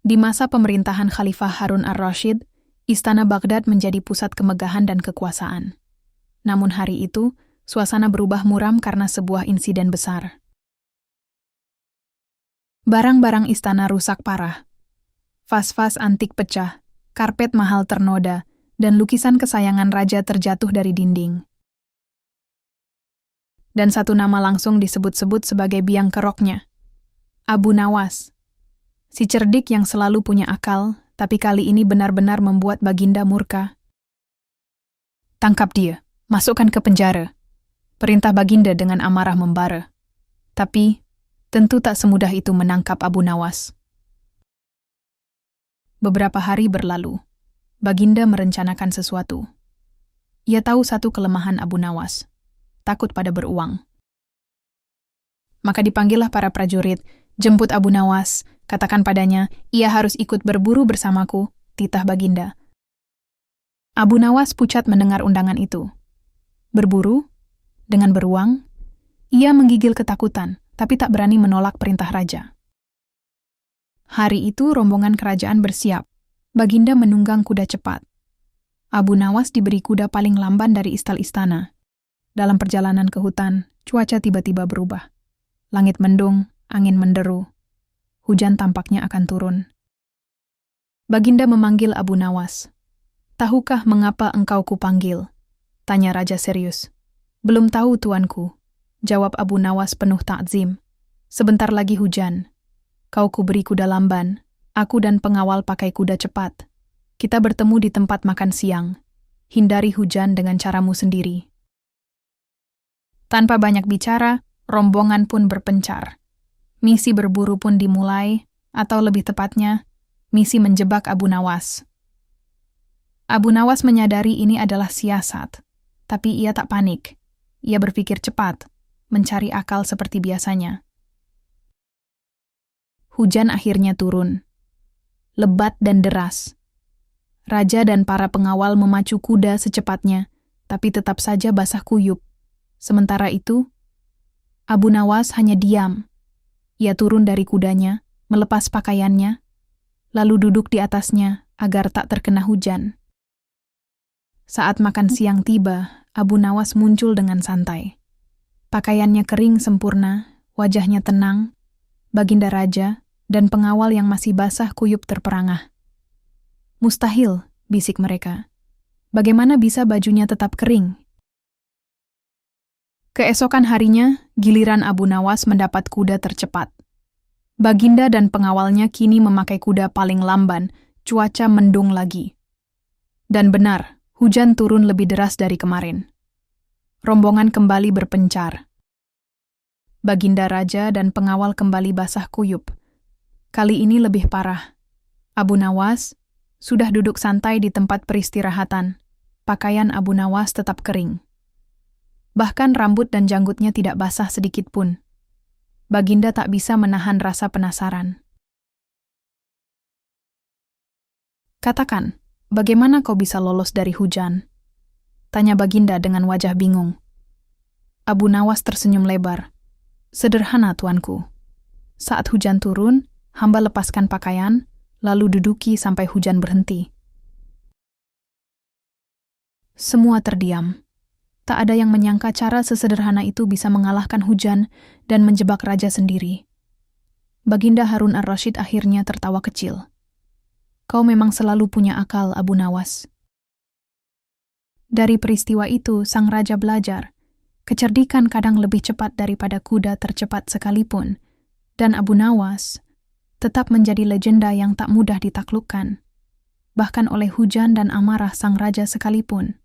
Di masa pemerintahan Khalifah Harun ar-Rasyid, Istana Baghdad menjadi pusat kemegahan dan kekuasaan. Namun hari itu, suasana berubah muram karena sebuah insiden besar. Barang-barang istana rusak parah. Vas-vas antik pecah, karpet mahal ternoda, dan lukisan kesayangan raja terjatuh dari dinding. Dan satu nama langsung disebut-sebut sebagai biang keroknya, Abu Nawas. Si cerdik yang selalu punya akal, tapi kali ini benar-benar membuat Baginda murka. Tangkap dia, masukkan ke penjara. Perintah Baginda dengan amarah membara. Tapi, tentu tak semudah itu menangkap Abu Nawas. Beberapa hari berlalu. Baginda merencanakan sesuatu. Ia tahu satu kelemahan Abu Nawas. Takut pada beruang. Maka dipanggillah para prajurit, jemput Abu Nawas, katakan padanya, ia harus ikut berburu bersamaku, titah Baginda. Abu Nawas pucat mendengar undangan itu. Berburu? Dengan beruang? Ia menggigil ketakutan, tapi tak berani menolak perintah raja. Hari itu rombongan kerajaan bersiap. Baginda menunggang kuda cepat. Abu Nawas diberi kuda paling lamban dari istal istana. Dalam perjalanan ke hutan, cuaca tiba-tiba berubah. Langit mendung, angin menderu. Hujan tampaknya akan turun. Baginda memanggil Abu Nawas. "Tahukah mengapa engkau kupanggil?" tanya raja serius. "Belum tahu, tuanku," jawab Abu Nawas penuh takzim. "Sebentar lagi hujan. Kau kuberi kuda lamban, aku dan pengawal pakai kuda cepat. Kita bertemu di tempat makan siang. Hindari hujan dengan caramu sendiri." Tanpa banyak bicara, rombongan pun berpencar. Misi berburu pun dimulai, atau lebih tepatnya, misi menjebak Abu Nawas. Abu Nawas menyadari ini adalah siasat, tapi ia tak panik. Ia berpikir cepat, mencari akal seperti biasanya. Hujan akhirnya turun. Lebat dan deras. Raja dan para pengawal memacu kuda secepatnya, tapi tetap saja basah kuyup. Sementara itu, Abu Nawas hanya diam. Ia turun dari kudanya, melepas pakaiannya, lalu duduk di atasnya agar tak terkena hujan. Saat makan siang tiba, Abu Nawas muncul dengan santai. Pakaiannya kering sempurna, wajahnya tenang, Baginda Raja dan pengawal yang masih basah kuyup terperangah. "Mustahil," bisik mereka. "Bagaimana bisa bajunya tetap kering?" Keesokan harinya, giliran Abu Nawas mendapat kuda tercepat. Baginda dan pengawalnya kini memakai kuda paling lamban, cuaca mendung lagi. Dan benar, hujan turun lebih deras dari kemarin. Rombongan kembali berpencar. Baginda Raja dan pengawal kembali basah kuyup. Kali ini lebih parah. Abu Nawas sudah duduk santai di tempat peristirahatan. Pakaian Abu Nawas tetap kering. Bahkan rambut dan janggutnya tidak basah sedikit pun. Baginda tak bisa menahan rasa penasaran. "Katakan, bagaimana kau bisa lolos dari hujan?" tanya Baginda dengan wajah bingung. Abu Nawas tersenyum lebar. "Sederhana, tuanku. Saat hujan turun, hamba lepaskan pakaian, lalu duduki sampai hujan berhenti." Semua terdiam. Tak ada yang menyangka cara sesederhana itu bisa mengalahkan hujan dan menjebak raja sendiri. Baginda Harun ar-Rasyid akhirnya tertawa kecil. "Kau memang selalu punya akal, Abu Nawas." Dari peristiwa itu, sang raja belajar. Kecerdikan kadang lebih cepat daripada kuda tercepat sekalipun, dan Abu Nawas tetap menjadi legenda yang tak mudah ditaklukkan, bahkan oleh hujan dan amarah sang raja sekalipun.